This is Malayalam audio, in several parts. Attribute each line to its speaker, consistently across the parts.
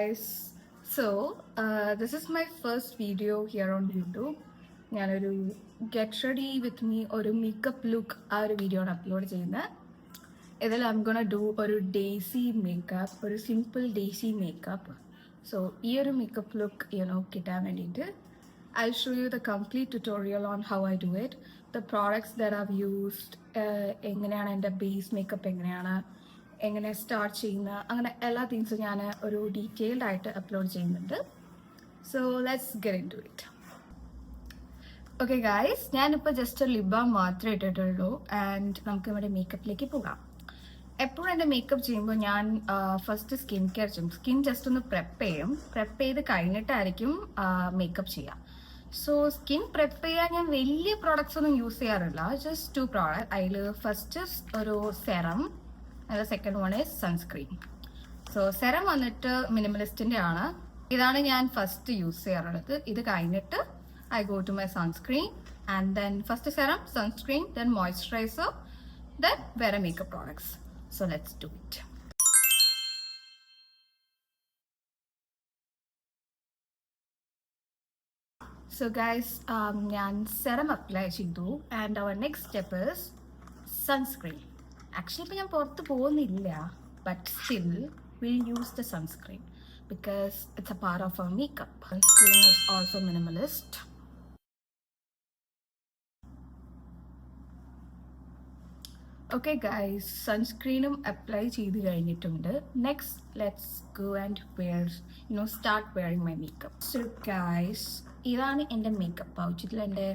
Speaker 1: guys. This is my first video here on YouTube. ഞാനൊരു ഗെറ്റ് റെഡി വിത്ത് മീ ഒരു മേക്കപ്പ് ലുക്ക് ആ ഒരു വീഡിയോ ആണ് അപ്ലോഡ് ചെയ്യുന്നത്. ഇതിൽ ഐം ഗോണ ഡു ഒരു ഡേസി മേക്കപ്പ്, ഒരു സിമ്പിൾ ഡേസി മേക്കപ്പ്. സോ ഈ ഒരു മേക്കപ്പ് ലുക്ക് കിട്ടാൻ വേണ്ടിയിട്ട് I'll show you the complete tutorial on how I do it, the products that I've used, എങ്ങനെയാണ് എൻ്റെ ബേസ് മേക്കപ്പ് എങ്ങനെ സ്റ്റാർട്ട് ചെയ്യുന്ന അങ്ങനെ എല്ലാ തിങ്സും ഞാൻ ഒരു ഡീറ്റെയിൽഡ് ആയിട്ട് അപ്ലോഡ് ചെയ്യുന്നുണ്ട്. So let's get into it. Okay guys, ഞാനിപ്പോൾ ജസ്റ്റ് ലിപ് ബാം മാത്രമേ ഇട്ടിട്ടുള്ളൂ ആൻഡ് നമുക്ക് ഇവിടെ മേക്കപ്പിലേക്ക് പോകാം. എപ്പോഴും എൻ്റെ മേക്കപ്പ് ചെയ്യുമ്പോൾ ഞാൻ ഫസ്റ്റ് സ്കിൻ കെയർ ചെയ്യും. സ്കിൻ ജസ്റ്റ് ഒന്ന് പ്രെപ്പ് ചെയ്ത് കഴിഞ്ഞിട്ടായിരിക്കും മേക്കപ്പ് ചെയ്യുക. സോ സ്കിൻ പ്രെപ്പ് ചെയ്യാൻ ഞാൻ വലിയ പ്രോഡക്ട്സ് ഒന്നും യൂസ് ചെയ്യാറില്ല. Just 2 product. അതിൽ ഫസ്റ്റ് ഒരു serum, second one is sunscreen. So serum വന്നിട്ട് മിനിമലിസ്റ്റിൻ്റെ ആണ്. ഇതാണ് ഞാൻ ഫസ്റ്റ് യൂസ് ചെയ്യാറുള്ളത്. ഇത് കഴിഞ്ഞിട്ട് I go to my sunscreen and then first serum, sunscreen, then moisturiser, then വേറെ makeup products. So let's do it. So guys, ഞാൻ സെറം അപ്ലൈ ചെയ്തു and our next step is sunscreen. Actually ഇപ്പോൾ ഞാൻ പുറത്ത് പോകുന്നില്ല, but still will use the sunscreen because it's a part of our makeup. Sunscreen is also Minimalist. Okay guys, സൺസ്ക്രീനും അപ്ലൈ ചെയ്ത് കഴിഞ്ഞിട്ടുണ്ട്. Next let's go and start wearing my makeup. So guys, ഇതാണ് എൻ്റെ മേക്കപ്പ് പൗച്ച്. ഇതിൽ എൻ്റെ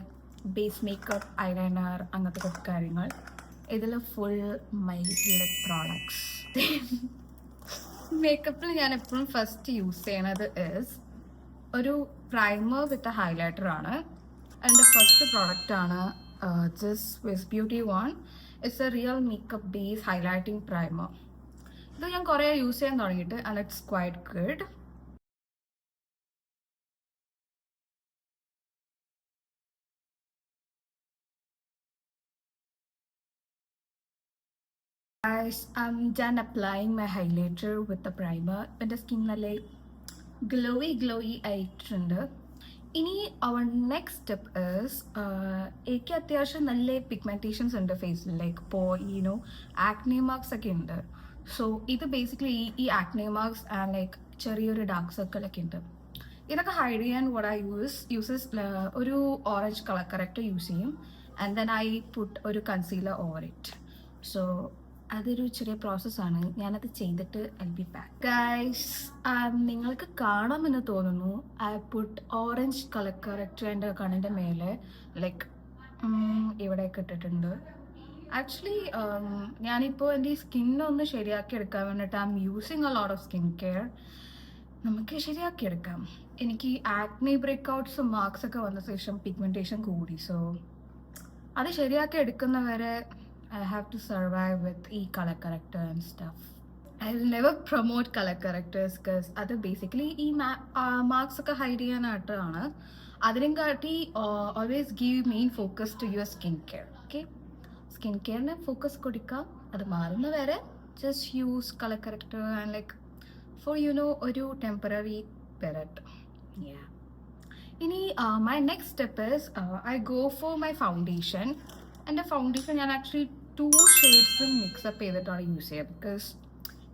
Speaker 1: ബേസ് മേക്കപ്പ്, ഐലൈനർ, അങ്ങനത്തെ കുറച്ച് കാര്യങ്ങൾ. ഇതിൽ ഫുൾ മൈ ലിപ് പ്രോഡക്ട്സ്. മേക്കപ്പിൽ ഞാൻ എപ്പോഴും ഫസ്റ്റ് യൂസ് ചെയ്യണത് ഈസ് ഒരു പ്രൈമർ വിത്ത് ഹൈലൈറ്റർ ആണ്. അതിൻ്റെ ഫസ്റ്റ് പ്രോഡക്റ്റാണ് this beauty one. It's A real makeup base highlighting primer. ഇത് ഞാൻ കുറേ യൂസ് ചെയ്യാൻ തുടങ്ങിയിട്ട് and it's quite good. Guys, I'm done applying my highlighter with the primer. എൻ്റെ സ്കിൻ നല്ല ഗ്ലോയി ആയിട്ടുണ്ട്. ഇനി അവർ നെക്സ്റ്റ് സ്റ്റെപ്പ് ഈസ്, എനിക്ക് അത്യാവശ്യം നല്ല പിഗ്മെൻറ്റേഷൻസ് ഉണ്ട് ഫേസിൽ. ലൈക്ക് ഇപ്പോൾ ആക്നെ മാർക്സ് ഒക്കെ ഉണ്ട്. സോ ഇത് ബേസിക്കലി ഈ ആക്നെ മാർക്സ് ആൻഡ് ലൈക്ക് ചെറിയൊരു ഡാർക്ക് സർക്കിളൊക്കെ ഉണ്ട്. ഇതൊക്കെ ഹൈഡ് ചെയ്യാൻ what I യൂസസ് ഒരു ഓറഞ്ച് കളർ കറക്റ്റ് യൂസ് ചെയ്യും ആൻഡ് ദെൻ ഐ പുട്ട് ഒരു കൺസീലർ ഓവർ ഇറ്റ്. സോ അതൊരു ചെറിയ പ്രോസസ്സാണ്. ഞാനത് ചെയ്തിട്ട് ഐ ബി ബാക്ക്. ഗൈസ്, നിങ്ങൾക്ക് കാണാമെന്ന് തോന്നുന്നു. I put orange colour correct എൻ്റെ കണ്ണിൻ്റെ മേലെ ലൈക്ക് ഇവിടെയൊക്കെ ഇട്ടിട്ടുണ്ട്. ആക്ച്വലി ഞാനിപ്പോൾ എൻ്റെ ഈ സ്കിന്നൊന്ന് ശരിയാക്കി എടുക്കാൻ വേണ്ടിയിട്ട് I M using A lot of skin care. നമുക്ക് ശരിയാക്കിയെടുക്കാം. എനിക്ക് ആക്നെ ബ്രേക്ക് മാർക്സ് ഒക്കെ വന്ന ശേഷം പിഗ്മെൻറ്റേഷൻ കൂടി. സോ അത് ശരിയാക്കി എടുക്കുന്നവരെ I have to survive with color corrector and stuff. I will never promote color correctors because അത് basically ഈ മാർക്സ് ഒക്കെ ഹൈഡ് ചെയ്യാനായിട്ടാണ്. അതിനും കാട്ടി always give main focus to your skin care. Okay, skin കെയറിന് ഫോക്കസ് കൊടുക്കാം. അത് മാറുന്ന വരെ just use color corrector and like for ഒരു temporary period. Yeah. ഇനി my next step is I go for my foundation. എൻ്റെ ഫൗണ്ടേഷൻ ഞാൻ ആക്ച്വലി 2 ഷെയ്ഡ്സും മിക്സപ്പ് ചെയ്തിട്ടാണ് യൂസ് ചെയ്യുക ബിക്കോസ്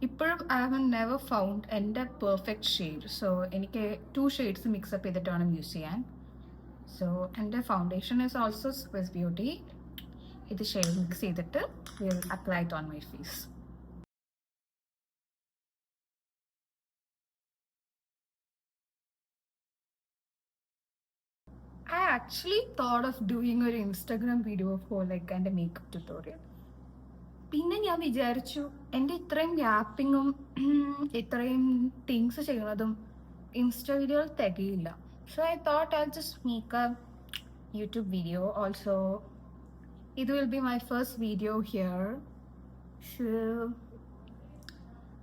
Speaker 1: ഇപ്പോഴും ഐ ഹാവ് നെവർ ഫൗണ്ട് എൻ്റെ പെർഫെക്റ്റ് ഷെയ്ഡ്. സോ എനിക്ക് 2 ഷെയ്ഡ്സ് മിക്സപ്പ് ചെയ്തിട്ടാണ് യൂസ് ചെയ്യാൻ. സോ എൻ്റെ foundation is also Swiss beauty. ഇത് ഷെയ്ഡ് മിക്സ് ചെയ്തിട്ട് will apply it on my face. I actually thought of doing an Instagram video for like എൻ്റെ മേക്കപ്പ് ട്യൂട്ടോറിയൽ. പിന്നെ ഞാൻ വിചാരിച്ചു എൻ്റെ ഇത്രയും ഗ്യാപ്പിങ്ങും ഇത്രയും തിങ്സ് ചെയ്യുന്നതും ഇൻസ്റ്റ വീഡിയോയിൽ തികയില്ല. So I thought I just make a YouTube video also. ഇത് will be my first video here. So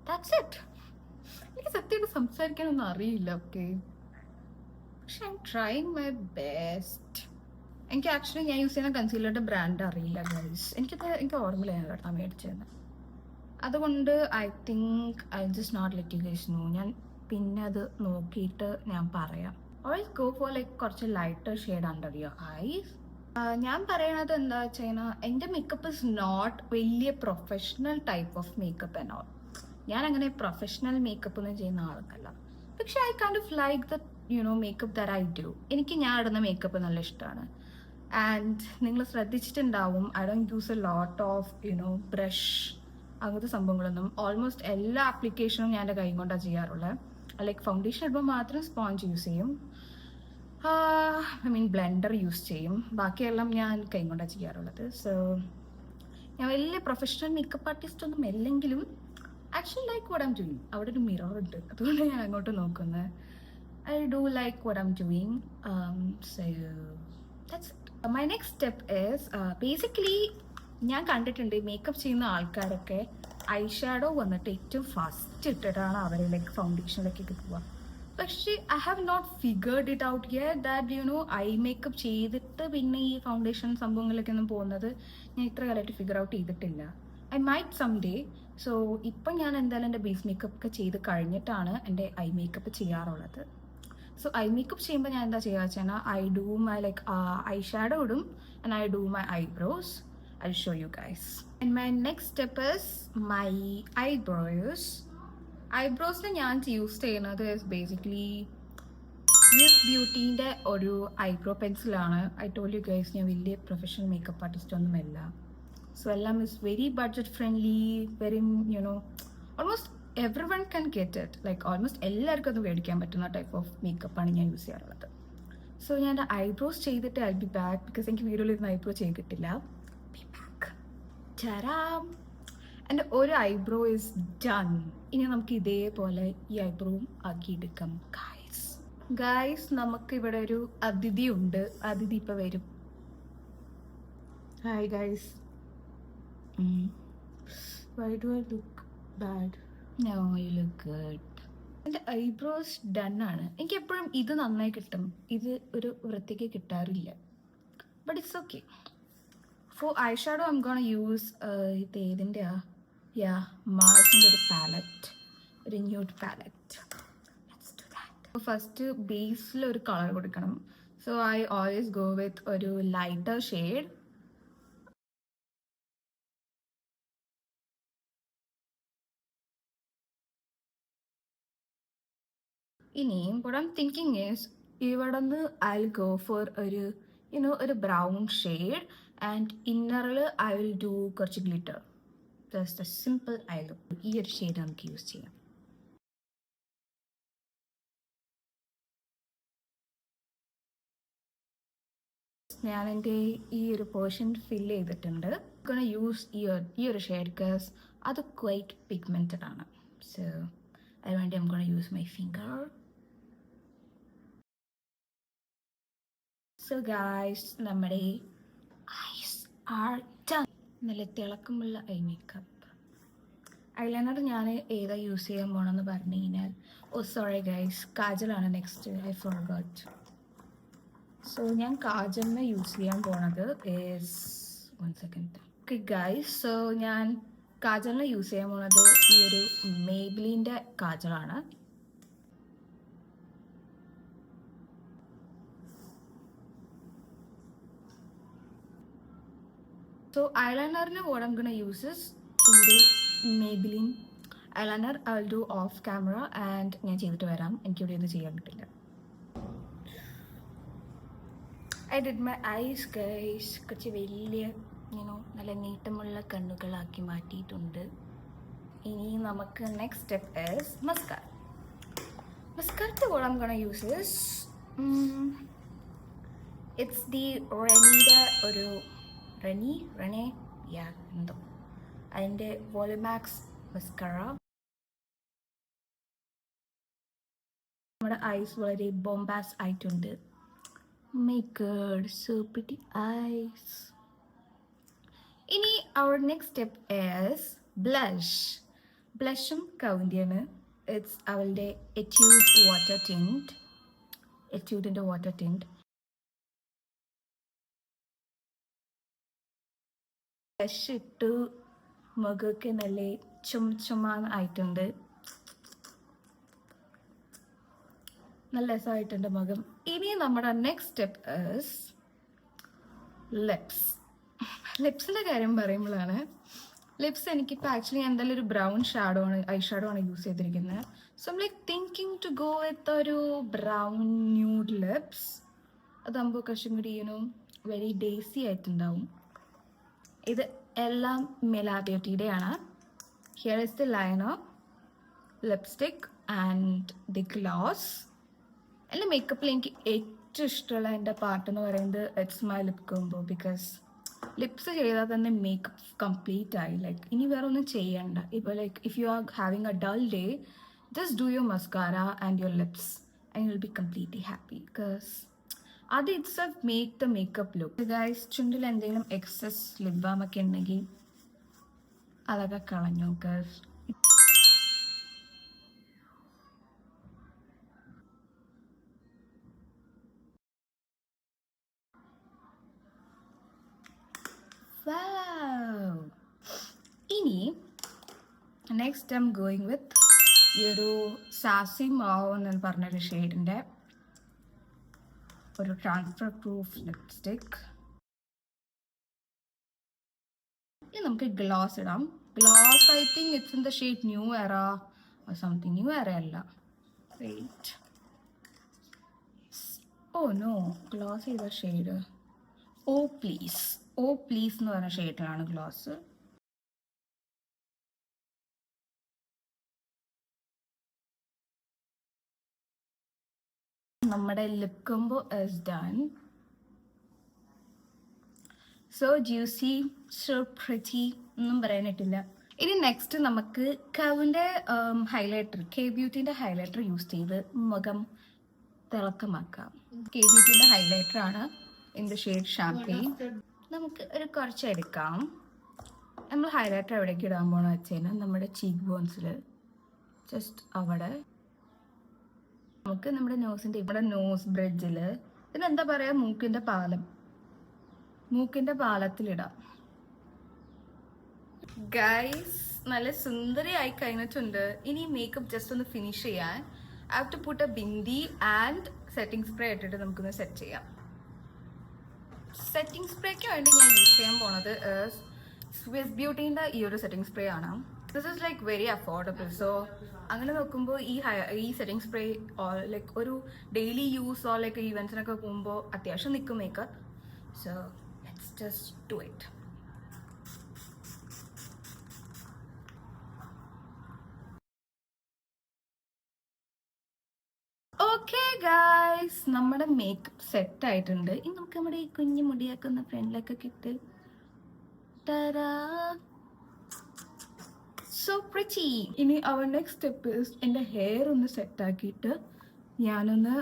Speaker 1: that's it. എനിക്ക് സത്യമായിട്ട് സംസാരിക്കാനൊന്നും അറിയില്ല. ഓക്കെ, പക്ഷെ I'm trying my best. എനിക്ക് ആക്ച്വലി ഞാൻ യൂസ് ചെയ്യുന്ന കൺസീലറുടെ ബ്രാൻഡ് അറിയില്ല ഗൈസ്. എനിക്ക് ഓർമ്മയിലാണ് കേട്ടോ മേടിച്ചത്. അതുകൊണ്ട് I think I just not let you guys know. ഞാൻ പിന്നെ അത് നോക്കിയിട്ട് ഞാൻ പറയാം. ഓൾവേസ് ഗോ ഫോർ ലൈക്ക് കുറച്ച് lighter shade under your eyes. ഞാൻ പറയണത് എന്താ വെച്ച് കഴിഞ്ഞാൽ എൻ്റെ മേക്കപ്പ് ഇസ് നോട്ട് വലിയ professional type of makeup and all. ഞാൻ അങ്ങനെ പ്രൊഫഷണൽ മേക്കപ്പ് ഒന്നും ചെയ്യുന്ന ആൾക്കല്ല. പക്ഷെ I kind of like the makeup that I do. എനിക്ക് ഞാൻ ഇടുന്ന മേക്കപ്പ് നല്ല ഇഷ്ടമാണ്. ആൻഡ് നിങ്ങൾ ശ്രദ്ധിച്ചിട്ടുണ്ടാവും, I don't use a lot of brush അങ്ങനത്തെ സംഭവങ്ങളൊന്നും. ഓൾമോസ്റ്റ് എല്ലാ ആപ്ലിക്കേഷനും ഞാൻ എൻ്റെ കൈ കൊണ്ടാണ് ചെയ്യാറുള്ളത്. ലൈക്ക് ഫൗണ്ടേഷൻ ഇടുമ്പോൾ മാത്രം സ്പോഞ്ച് യൂസ് ചെയ്യും, ബ്ലെൻഡർ യൂസ് ചെയ്യും. ബാക്കിയെല്ലാം ഞാൻ കൈ കൊണ്ടാണ് ചെയ്യാറുള്ളത്. സോ ഞാൻ വലിയ പ്രൊഫഷണൽ മേക്കപ്പ് ആർട്ടിസ്റ്റ് ഒന്നും അല്ലെങ്കിലും actually like what I'm doing. അവിടെ ഒരു മിറർ ഉണ്ട്, അതുകൊണ്ട് ഞാൻ അങ്ങോട്ട് നോക്കുന്നത്. I do like what I'm doing. So that's it. My next step is basically ഞാൻ കണ്ടിട്ടുണ്ട് മേക്കപ്പ് ചെയ്യുന്ന ആൾക്കാരൊക്കെ ഐ ഷാഡോ വന്നിട്ട് ഏറ്റവും ഫസ്റ്റ് ഇട്ടിട്ടാണ് അവർ ലൈക്ക് ഫൗണ്ടേഷനിലേക്കൊക്കെ പോവുക. പക്ഷേ I have not figured it out yet that I makeup ചെയ്തിട്ട് പിന്നെ ഈ ഫൗണ്ടേഷൻ സംഭവങ്ങളിലേക്കൊന്നും പോകുന്നത് ഞാൻ ഇത്ര കാലമായിട്ട് ഫിഗർ ഔട്ട് ചെയ്തിട്ടില്ല. I might some day. So ഇപ്പം ഞാൻ എന്തായാലും എൻ്റെ ബേസ് മേക്കപ്പ് ഒക്കെ ചെയ്ത് കഴിഞ്ഞിട്ടാണ് എൻ്റെ ഐ മേക്കപ്പ് ചെയ്യാറുള്ളത്. സോ ഐ മേക്കപ്പ് ചെയ്യുമ്പോൾ ഞാൻ എന്താ ചെയ്യുക വെച്ചാൽ I do my like eye shadow ഇടും and I do my eyebrows. I'll show you guys. And my next step is my eyebrows. Eyebrows ഞാൻ യൂസ് ചെയ്യുന്നത് is basically Miss Beautyൻ്റെ ഒരു ഐബ്രോ പെൻസിലാണ്. ഐ ടോൾഡ് യു ഗൈസ് ഞാൻ വലിയ പ്രൊഫഷണൽ മേക്കപ്പ് ആർട്ടിസ്റ്റ് ഒന്നുമല്ല. സോ എല്ലാം is very budget friendly, very almost everyone can get it. Like almost എല്ലാവർക്കും അത് മേടിക്കാൻ പറ്റുന്ന ടൈപ്പ് ഓഫ് മേക്കപ്പാണ് ഞാൻ യൂസ് ചെയ്യാറുള്ളത്. സോ ഞാൻ എൻ്റെ ഐബ്രോസ് ചെയ്തിട്ട് ഐ ബി ബാക്ക്, ബിക്കോസ് എനിക്ക് വീഡിയോയിൽ ഇരുന്ന് ഐബ്രോ ചെയ്തിട്ടില്ല. എൻ്റെ ഒരു ഐബ്രോ ഇസ് ഡൺ. ഇനി നമുക്ക് ഇതേപോലെ ഈ ഐബ്രോവും ആക്കിയെടുക്കാം. ഗായ്സ് നമുക്ക് ഇവിടെ ഒരു അതിഥി ഉണ്ട്. അതിഥി ഇപ്പം വരും. Hi guys. Why do I look bad? No, you look good. എൻ്റെ ഐബ്രോസ് ഡൺ ആണ്. എനിക്ക് എപ്പോഴും ഇത് നന്നായി കിട്ടും, ഇത് ഒരു വൃത്തിക്ക് കിട്ടാറില്ല. But it's okay. For eyeshadow, I'm gonna use ഇത് ഏതിൻ്റെയാ, മാർസിൻ്റെ ഒരു പാലറ്റ്, ഒരു nude palette. Let's do that. First ബേസിൽ ഒരു കളർ കൊടുക്കണം. So I always go with ഒരു ലൈറ്റർ ഷെയ്ഡ്. ഇനിയും what I'm thinking is ഇവിടെ നിന്ന് I'll go for ഒരു ഒരു ബ്രൗൺ ഷെയ്ഡ് ആൻഡ് ഇന്നറിൽ ഐ വിൽ ഡു കുറച്ച് glitter. Just a simple eye look. ഈ ഒരു ഷെയ്ഡ് നമുക്ക് യൂസ് ചെയ്യാം. ഞാൻ എൻ്റെ ഈ ഒരു പോർഷൻ ഫില്ല് ചെയ്തിട്ടുണ്ട്. യൂസ് ഈ ഒരു ഷെയ്ഡ് ബിക്കോസ് അത് ക്വൈറ്റ് പിഗ്മെൻറ്റഡ് ആണ്. സോ അതിന് വേണ്ടി I'm gonna use my finger. So guys, നമ്മുടെ eyes are done. നല്ല തിളക്കമുള്ള ഐ മേക്കപ്പ്. ഐലൈനർ ഞാൻ ഏതാ യൂസ് ചെയ്യാൻ പോകണമെന്ന് പറഞ്ഞു കഴിഞ്ഞാൽ, സോറി ഗൈസ്, കാജലാണ് നെക്സ്റ്റ്. I forgot. സോ ഞാൻ കാജലിനെ യൂസ് ചെയ്യാൻ പോണത് is 1 second. Okay guys, so ഞാൻ കാജലിനെ യൂസ് ചെയ്യാൻ പോണത് ഈ ഒരു മേബ്ലിൻ്റെ കാജലാണ്. So eyeliner what I'm gonna use is in the Maybelline eyeliner. I'll do off camera and ഞാൻ ചെയ്തിട്ട് വരാം. എനിക്ക് ഇവിടെ ഒന്നും ചെയ്യാൻ പറ്റില്ല. I did my eyes guys. കുറച്ച് വലിയ നല്ല നീട്ടമുള്ള കണ്ണുകളാക്കി മാറ്റിയിട്ടുണ്ട്. ഇനി നമുക്ക് next step is mascara. Mascara what I'm gonna use is it's the Renയുടെ ഒരു റെനെ എന്തോ അതിൻ്റെ വോളിമാക്സ് മസ്കറ. നമ്മുടെ ഐസ് വളരെ ബോംബാസ് ആയിട്ടുണ്ട്. My God, so pretty eyes. ഇനി our next step is blush. ബ്ലഷും കൗന്തിയാണ്. ഇറ്റ്സ് അവളുടെ എറ്റ്യൂഡിൻ്റെ വാട്ടർ ടിൻറ്റ്. ബ്ലഷ് ഇട്ടു മുഖമൊക്കെ നല്ല ചുമ ആയിട്ടുണ്ട്. നല്ല രസമായിട്ടുണ്ട് മുഖം. ഇനി നമ്മുടെ നെക്സ്റ്റ് സ്റ്റെപ്പ് ഈസ് ലിപ്സ്. ലിപ്സിൻ്റെ കാര്യം പറയുമ്പോഴാണ്, ലിപ്സ് എനിക്കിപ്പോൾ ആക്ച്വലി എന്തായാലും ഒരു ബ്രൗൺ ഷാഡോ ആണ്, ഐ ഷാഡോ ആണ് യൂസ് ചെയ്തിരിക്കുന്നത്. So I'm like thinking to go with ഒരു ബ്രൗൺ ന്യൂഡ് ലിപ്സ്. അതാകുമ്പോൾ കുറച്ചും കൂടി വെരി ഡേസി ആയിട്ടുണ്ടാവും. ഇത് എല്ലാം മെലാ ബ്യൂട്ടിയുടെ ആണ്. Here is the liner, lipstick and the gloss. എൻ്റെ മേക്കപ്പിൽ എനിക്ക് ഏറ്റവും ഇഷ്ടമുള്ള എൻ്റെ പാർട്ട് എന്ന് പറയുന്നത് it's my lip combo. Because lips ചെയ്താൽ തന്നെ മേക്കപ്പ് കംപ്ലീറ്റ് ആയി. ലൈക്ക് ഇനി വേറെ ഒന്നും ചെയ്യണ്ട. ഇപ്പോൾ like if you are having a dull day, just do your mascara and your lips and you will be completely happy. Because അത് it's make the makeup look. Guys, ചുണ്ടിൽ എന്തെങ്കിലും എക്സസ് ലിപ് ബാം ഒക്കെ ഉണ്ടെങ്കിൽ അതൊക്കെ കളഞ്ഞു. ബിക്കോസ് ഇനി next I am going with ഈ ഒരു സാസി മാവ് എന്ന് പറഞ്ഞൊരു ഷെയ്ഡിൻ്റെ ഒരു ട്രാൻസ്ഫർ പ്രൂഫ് ലിപ്സ്റ്റിക്. ഇനി നമുക്ക് ഗ്ലോസ് ഇടാം. Gloss I think it's in the shade new era or something. New era അല്ല, വെയിറ്റ്, ഓ നോ, ഗ്ലോസ് ചെയ്ത ഷെയ്ഡ് ഓ പ്ലീസ് എന്ന് പറഞ്ഞ ഷെയ്ഡിലാണ് ഗ്ലോസ്. നമ്മുടെ lip combo is done. So juicy, so pretty ഒന്നും പറയാനായിട്ടില്ല. ഇനി നെക്സ്റ്റ് നമുക്ക് കവിൻ്റെ ഹൈലൈറ്റർ, കെ ബ്യൂട്ടീൻ്റെ ഹൈലൈറ്റർ യൂസ് ചെയ്ത് മുഖം തിളക്കമാക്കാം. കെ ബ്യൂട്ടീൻ്റെ ഹൈലൈറ്റർ ആണ് ഇൻ ദ ഷെയ്ഡ് ഷാംപെയിൻ. നമുക്ക് ഒരു കുറച്ച് എടുക്കാം. നമ്മൾ ഹൈലൈറ്റർ എവിടേക്ക് ഇടാൻ പോകണമെന്ന് വെച്ച് കഴിഞ്ഞാൽ നമ്മുടെ ചീക്ക് ബോൺസിൽ, ജസ്റ്റ് അവിടെ. നമുക്ക് നമ്മുടെ നോസിൻ്റെ ഇവിടെ നോസ് ബ്രിഡ്ജിൽ, ഇതിനെന്താ പറയുക, മൂക്കിൻ്റെ പാലത്തിലിടാം. ഗൈസ്, നല്ല സുന്ദരിയായി കഴിഞ്ഞിട്ടുണ്ട്. ഇനി മേക്കപ്പ് ജസ്റ്റ് ഒന്ന് ഫിനിഷ് ചെയ്യാൻ I have to put a bindi and setting spray ഇട്ടിട്ട് നമുക്കൊന്ന് സെറ്റ് ചെയ്യാം. സെറ്റിംഗ് സ്പ്രേക്ക് വേണ്ടി ഞാൻ യൂസ് ചെയ്യാൻ പോണത് സ്വിസ് ബ്യൂട്ടീൻ്റെ ഈ ഒരു സെറ്റിംഗ് സ്പ്രേ ആണ്. This is like very affordable. So അങ്ങനെ നോക്കുമ്പോൾ ഈ സെറ്റിംഗ് സ്പ്രേ ലൈക്ക് ഒരു ഡെയിലി യൂസ് ഓർ ലൈക്ക് ഈവൻസിനൊക്കെ പോകുമ്പോൾ അത്യാവശ്യം നിൽക്കും makeup. So let's just do it. Okay guys, നമ്മുടെ മേക്കപ്പ് സെറ്റ് ആയിട്ടുണ്ട്. ഇനി നമുക്ക് നമ്മുടെ ഈ കുഞ്ഞു മുടിയൊക്കെ ഒന്ന് ഫ്രണ്ടിലൊക്കെ ഇട്ട് സോ പ്രിറ്റി. ഇനി അവർ നെക്സ്റ്റ് സ്റ്റെപ്പ് ഇസ് എൻ്റെ ഹെയർ ഒന്ന് സെറ്റാക്കിയിട്ട് ഞാനൊന്ന്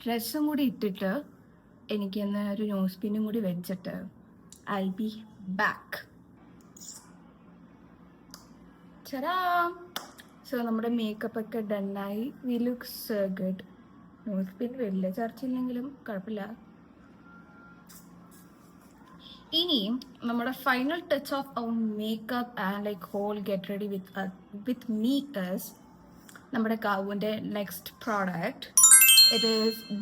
Speaker 1: ഡ്രസ്സും കൂടി ഇട്ടിട്ട് എനിക്കൊന്ന് ഒരു നോസ് പിന്നും കൂടി വെച്ചിട്ട് ഐ ബി ബാക്ക്. ചരാ. സോ നമ്മുടെ മേക്കപ്പ് ഒക്കെ ഡണ്ണായി. We looks good. Nose pin വലിയ ചർച്ചയില്ലെങ്കിലും കുഴപ്പമില്ല. ഇനി നമ്മുടെ final touch of our makeup and like whole get ready with me is നമ്മുടെ കാവുവിൻ്റെ നെക്സ്റ്റ് പ്രോഡക്റ്റ്. ഇത്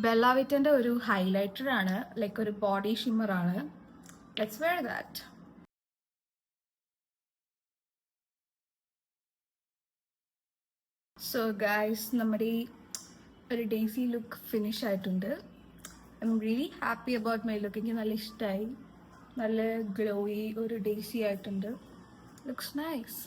Speaker 1: ബെല്ല വിറ്റൻ്റെ ഒരു ഹൈലൈറ്റർ ആണ്, ലൈക്ക് ഒരു ബോഡി ഷിമ്മർ ആണ്. Let's wear that. So guys, നമ്മുടെ ഈ ഒരു ഡേസി ലുക്ക് ഫിനിഷ് ആയിട്ടുണ്ട്. I'm really happy about my look. എനിക്ക് നല്ല ഇഷ്ടമായി. നല്ല ഗ്ലോയി ഒരു ഡേസി ആയിട്ടുണ്ട്. Looks nice.